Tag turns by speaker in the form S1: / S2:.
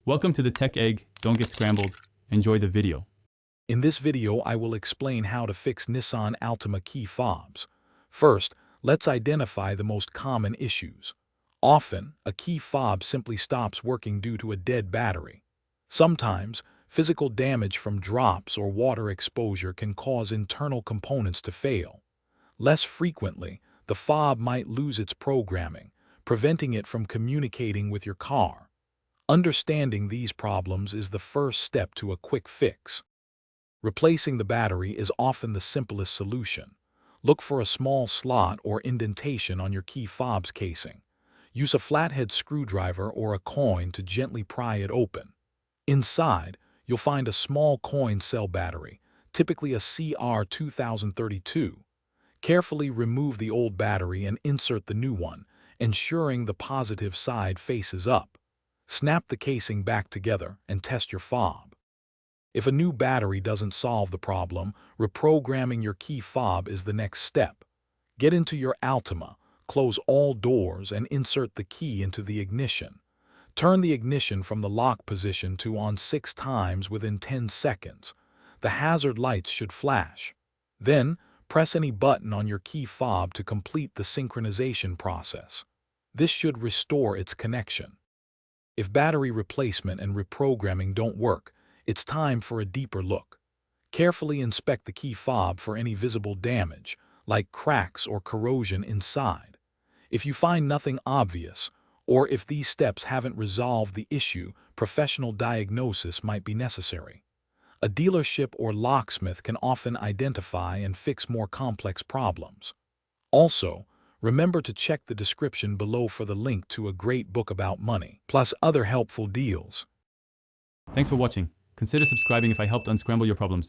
S1: Welcome to the Tech Egg. Don't get scrambled. Enjoy the video.
S2: In this video, I will explain how to fix Nissan Altima key fobs. First, let's identify the most common issues. Often, a key fob simply stops working due to a dead battery. Sometimes, physical damage from drops or water exposure can cause internal components to fail. Less frequently, the fob might lose its programming, preventing it from communicating with your car. Understanding these problems is the first step to a quick fix. Replacing the battery is often the simplest solution. Look for a small slot or indentation on your key fob's casing. Use a flathead screwdriver or a coin to gently pry it open. Inside, you'll find a small coin cell battery, typically a CR2032. Carefully remove the old battery and insert the new one, ensuring the positive side faces up. Snap the casing back together and test your fob. If a new battery doesn't solve the problem, reprogramming your key fob is the next step. Get into your Altima, close all doors, and insert the key into the ignition. Turn the ignition from the lock position to on 6 times within 10 seconds. The hazard lights should flash. Then, press any button on your key fob to complete the synchronization process. This should restore its connection. If battery replacement and reprogramming don't work, it's time for a deeper look. Carefully inspect the key fob for any visible damage, like cracks or corrosion inside. If you find nothing obvious, or if these steps haven't resolved the issue, professional diagnosis might be necessary. A dealership or locksmith can often identify and fix more complex problems. Also, remember to check the description below for the link to a great book about money, plus other helpful deals.
S1: Thanks for watching. Consider subscribing if I helped unscramble your problems.